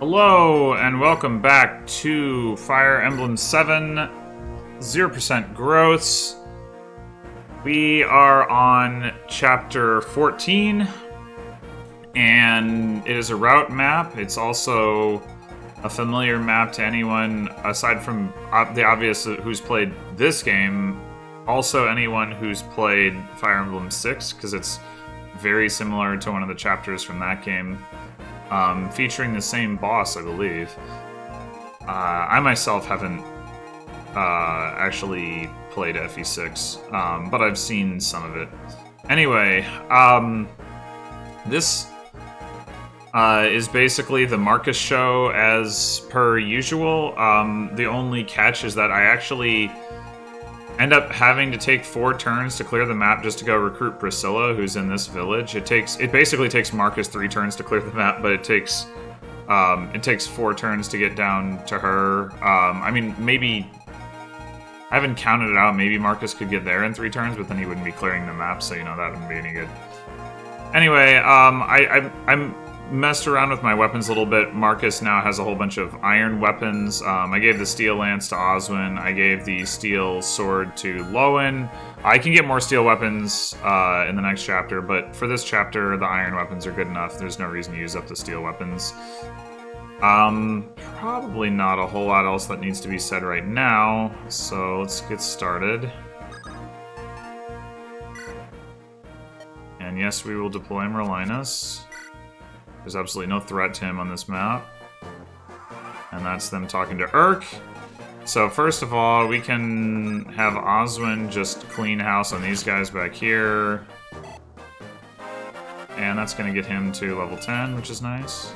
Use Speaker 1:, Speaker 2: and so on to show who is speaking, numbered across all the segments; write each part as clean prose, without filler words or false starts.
Speaker 1: Hello, and welcome back to Fire Emblem 7, 0% growths. We are on Chapter 14, and it is a route map. It's also a familiar map to anyone, aside from the obvious who's played this game, also anyone who's played Fire Emblem 6, because it's very similar to one of the chapters from that game. Featuring the same boss, I believe. I myself haven't actually played FE6, but I've seen some of it. Anyway, this is basically the Marcus show as per usual. The only catch is that I actually end up having to take 4 turns to clear the map just to go recruit Priscilla, who's in this village. It basically takes Marcus 3 turns to clear the map, but it takes 4 turns to get down to her. I mean, maybe I haven't counted it out. Maybe Marcus could get there in 3 turns, but then he wouldn't be clearing the map, so that wouldn't be any good. Anyway, I'm messed around with my weapons a little bit. Marcus now has a whole bunch of iron weapons. I gave the steel lance to Oswin. I gave the steel sword to Lowen. I can get more steel weapons in the next chapter, but for this chapter, the iron weapons are good enough. There's no reason to use up the steel weapons. Probably not a whole lot else that needs to be said right now, so let's get started. And yes, we will deploy Merlinus. There's absolutely no threat to him on this map. And that's them talking to Urk. So first of all, we can have Oswin just clean house on these guys back here. And that's going to get him to level 10, which is nice.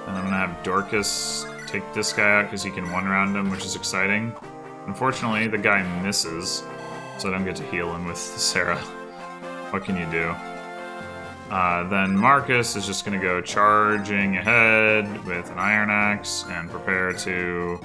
Speaker 1: And I'm going to have Dorcas take this guy out because he can one-round him, which is exciting. Unfortunately, the guy misses, so I don't get to heal him with Sarah. What can you do? Then Marcus is just going to go charging ahead with an Iron Axe and prepare to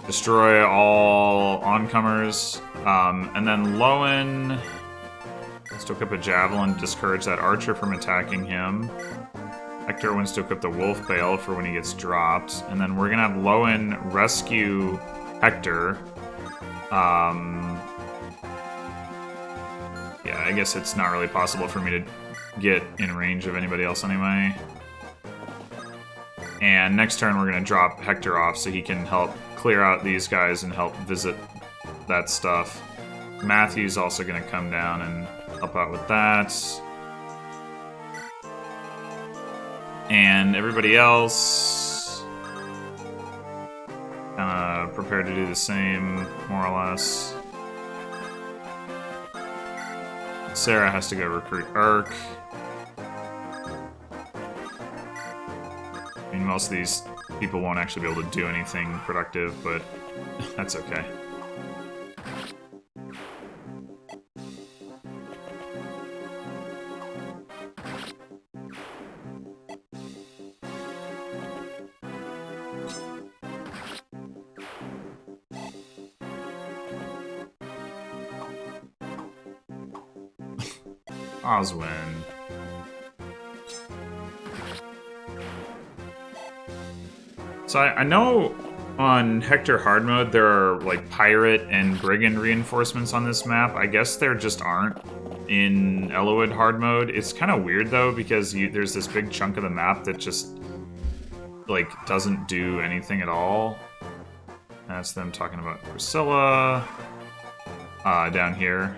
Speaker 1: destroy all oncomers. And then Lowen, let's equip a Javelin to discourage that archer from attacking him. Hector wants to equip the Wolf Bale for when he gets dropped. And then we're going to have Lowen rescue Hector. Yeah, I guess it's not really possible for me to get in range of anybody else anyway. And next turn we're going to drop Hector off so he can help clear out these guys and help visit that stuff. Matthew's also going to come down and help out with that. And everybody else kind of prepared to do the same, more or less. Sarah has to go recruit Urk. I mean, most of these people won't actually be able to do anything productive, but that's okay. Oswin. So I know on Hector Hard Mode there are like pirate and brigand reinforcements on this map. I guess there just aren't in Eliwood Hard Mode. It's kind of weird though because there's this big chunk of the map that just like doesn't do anything at all. That's them talking about Priscilla down here,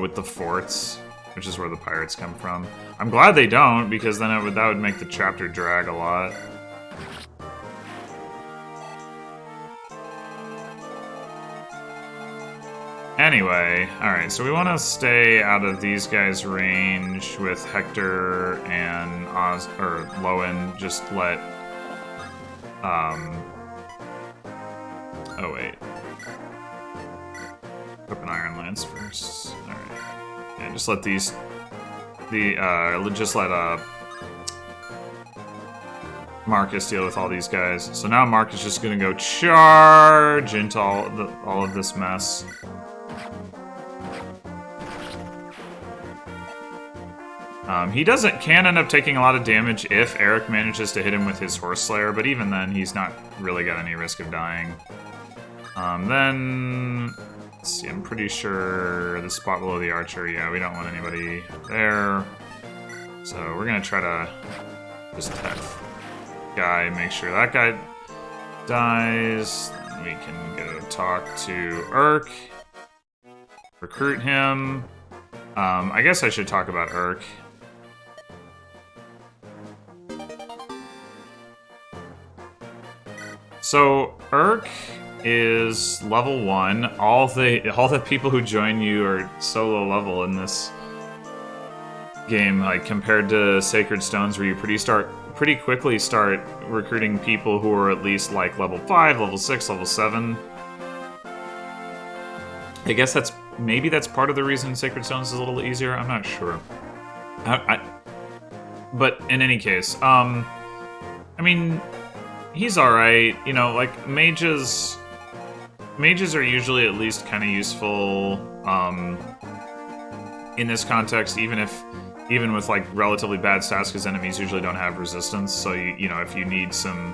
Speaker 1: with the forts, which is where the pirates come from. I'm glad they don't, because then that would make the chapter drag a lot. Anyway, alright, so we want to stay out of these guys' range with Hector and Lowen. Just let... Oh, wait. Equip an Iron Lance first. Alright. Yeah, just let just let Marcus deal with all these guys. So now Marcus is just gonna go charge into all of this mess. He can end up taking a lot of damage if Eric manages to hit him with his Horse Slayer, but even then, he's not really got any risk of dying. Then, let's see, I'm pretty sure the spot below the archer, yeah, we don't want anybody there. So we're gonna try to just attack guy, make sure that guy dies. We can go talk to Urk, recruit him. I guess I should talk about Urk. So Urk is level 1. All the people who join you are so low level in this game, like compared to Sacred Stones, where you pretty quickly start recruiting people who are at least like level 5, level 6, level 7. I guess maybe that's part of the reason Sacred Stones is a little easier. I'm not sure. But in any case, I mean, he's alright. You know, like, mages are usually at least kind of useful in this context, even with like relatively bad stats, because enemies usually don't have resistance. So you know, if you need some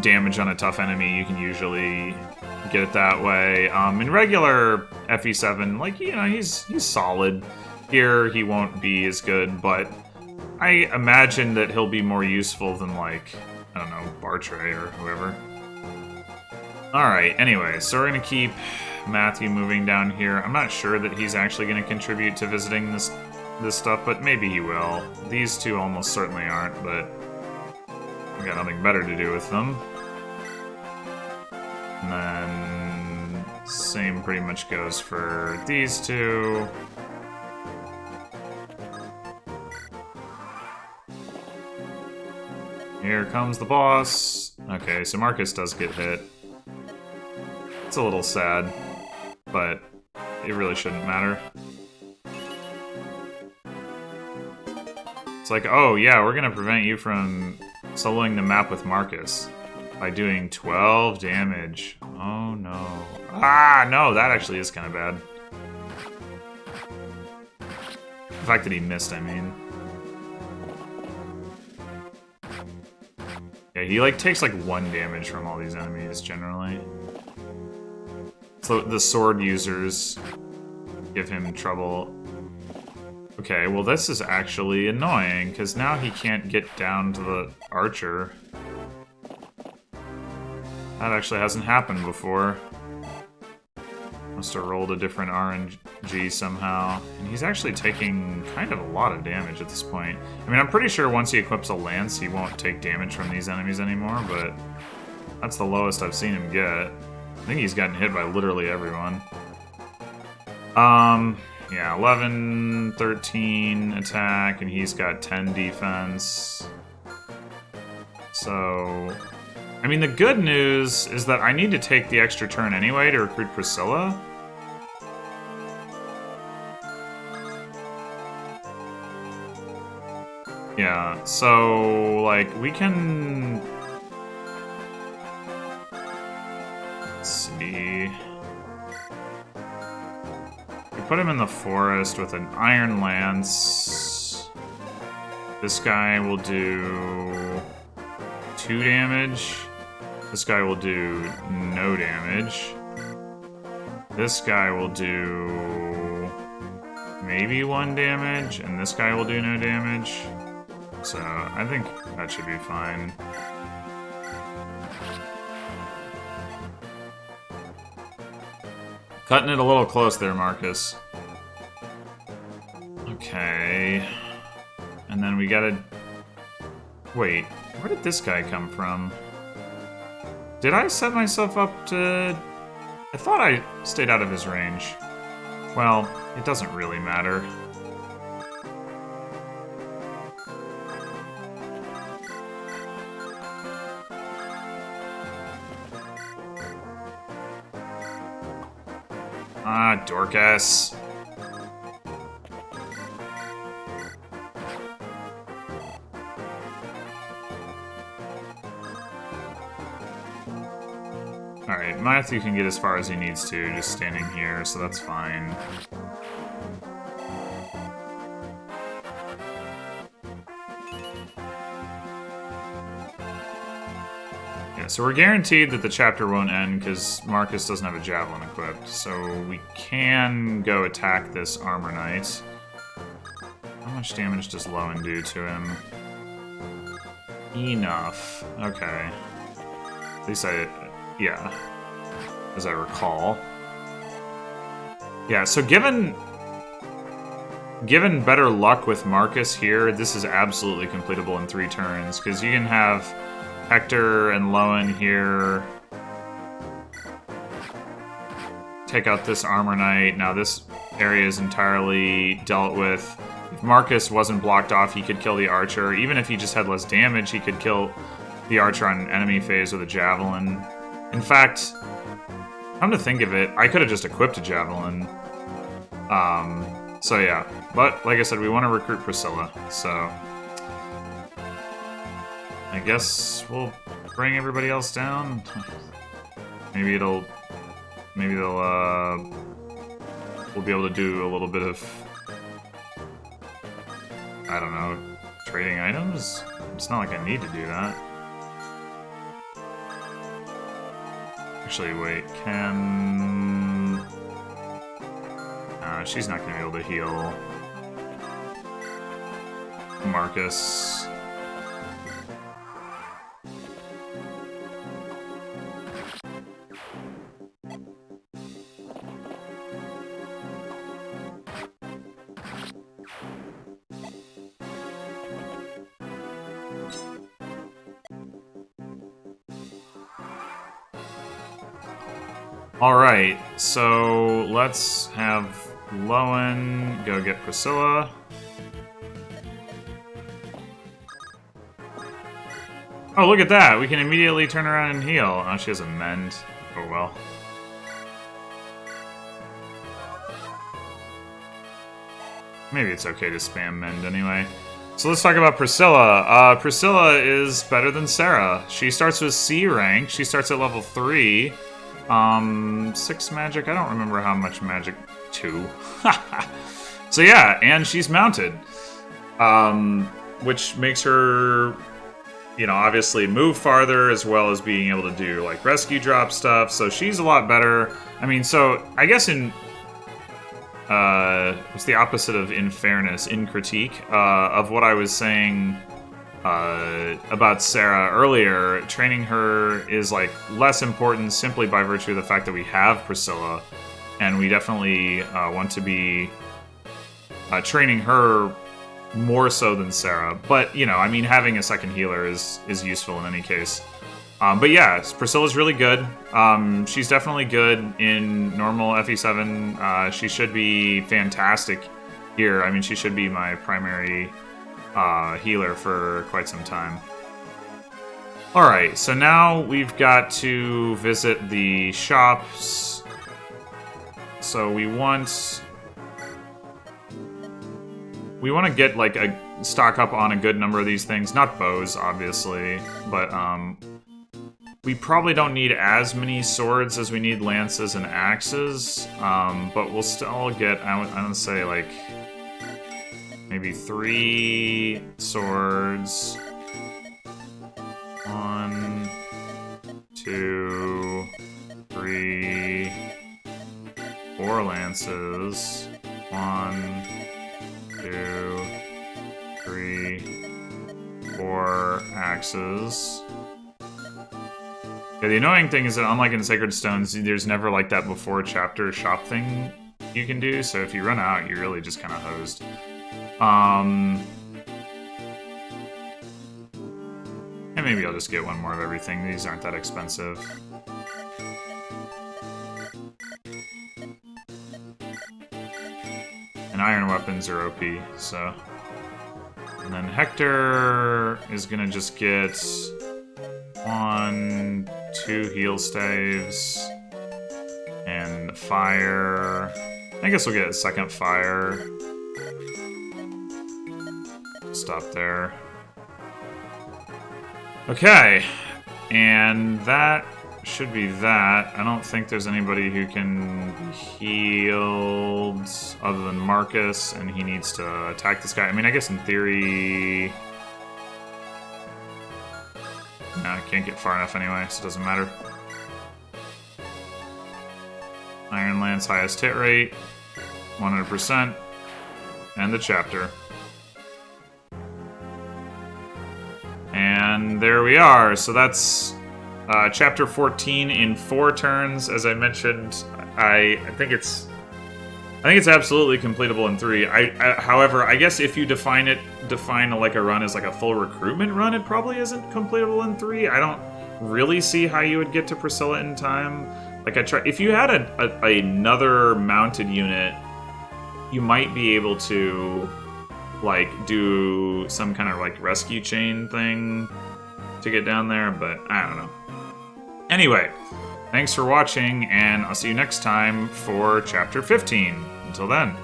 Speaker 1: damage on a tough enemy, you can usually get it that way. In regular FE7, like, you know, he's solid. Here he won't be as good, but I imagine that he'll be more useful than, like, I don't know, Bartray or whoever. Alright, anyway, so we're gonna keep Matthew moving down here. I'm not sure that he's actually gonna contribute to visiting this stuff, but maybe he will. These two almost certainly aren't, but we got nothing better to do with them. And then same pretty much goes for these two. Here comes the boss. Okay, so Marcus does get hit. It's a little sad, but it really shouldn't matter. It's like, oh yeah, we're gonna prevent you from soloing the map with Marcus by doing 12 damage. Oh no. Ah, no, that actually is kind of bad. The fact that he missed, I mean. Yeah, he like takes like 1 damage from all these enemies generally. So the sword users give him trouble. Okay, well this is actually annoying, because now he can't get down to the archer. That actually hasn't happened before. Must have rolled a different RNG somehow. And he's actually taking kind of a lot of damage at this point. I mean, I'm pretty sure once he equips a lance, he won't take damage from these enemies anymore, but that's the lowest I've seen him get. I think he's gotten hit by literally everyone. Yeah, 11, 13 attack, and he's got 10 defense. So, I mean, the good news is that I need to take the extra turn anyway to recruit Priscilla. Yeah, so, like, we can... Let's see... We put him in the forest with an Iron Lance. This guy will do 2 damage. This guy will do no damage. This guy will do maybe 1 damage, and this guy will do no damage. So I think that should be fine. Cutting it a little close there, Marcus. Okay. And then we gotta... Wait, where did this guy come from? Did I set myself up to... I thought I stayed out of his range. Well, it doesn't really matter. Ah, Dorcas. Alright, Matthew can get as far as he needs to, just standing here, so that's fine. Yeah, so we're guaranteed that the chapter won't end because Marcus doesn't have a javelin equipped. So we can go attack this armor knight. How much damage does Lowen do to him? Enough. Okay. At least yeah. As I recall. Yeah, so given better luck with Marcus here, this is absolutely completable in 3 turns, because you can have Hector and Lowen here take out this armor knight. Now this area is entirely dealt with. If Marcus wasn't blocked off, he could kill the archer. Even if he just had less damage, he could kill the archer on an enemy phase with a javelin. In fact, come to think of it, I could have just equipped a javelin. So yeah. But, like I said, we want to recruit Priscilla, so I guess we'll bring everybody else down. Maybe they'll, we'll be able to do a little bit of, I don't know, trading items? It's not like I need to do that. Actually, wait, can... she's not going to be able to heal Marcus. Alright, so let's have Lowen go get Priscilla. Oh, look at that! We can immediately turn around and heal. Oh, she has a mend. Oh well. Maybe it's okay to spam mend anyway. So let's talk about Priscilla. Priscilla is better than Sarah. She starts with C rank. She starts at level 3. 6 magic. I don't remember how much magic. 2. So yeah, and she's mounted. Which makes her, you know, obviously move farther, as well as being able to do, like, rescue drop stuff. So she's a lot better. I mean, so, I guess in... what's the opposite of in fairness? In critique of what I was saying about Sarah earlier, training her is like less important simply by virtue of the fact that we have Priscilla, and we definitely want to be training her more so than Sarah. But, you know, I mean, having a second healer is useful in any case. But yeah, Priscilla's really good. She's definitely good in normal FE7. She should be fantastic here. I mean, she should be my primary healer for quite some time. Alright, so now we've got to visit the shops. So we want to get, like, a stock up on a good number of these things. Not bows, obviously, but we probably don't need as many swords as we need lances and axes, but we'll still get, I would say, like, maybe 3 swords. 1, 2, 3, 4 lances. 1, 2, 3, 4 axes. Yeah, the annoying thing is that, unlike in Sacred Stones, there's never like that before chapter shop thing you can do, so if you run out, you're really just kind of hosed. And maybe I'll just get one more of everything. These aren't that expensive. And iron weapons are OP, so... And then Hector is gonna just get 1, 2 heal staves, and fire. I guess we'll get a second fire. Stop there. Okay, and that should be that. I don't think there's anybody who can be healed other than Marcus, and he needs to attack this guy. I mean, I guess in theory... can't get far enough anyway, so it doesn't matter. Ironland's highest hit rate, 100%, and the chapter. And there we are. So that's chapter 14 in 4 turns. As I mentioned, I think it's absolutely completable in 3. However, I guess if you define like a run as like a full recruitment run, it probably isn't completable in 3. I don't really see how you would get to Priscilla in time. Like if you had another mounted unit, you might be able to like do some kind of like rescue chain thing to get down there, but I don't know. Anyway, thanks for watching, and I'll see you next time for chapter 15. Until then.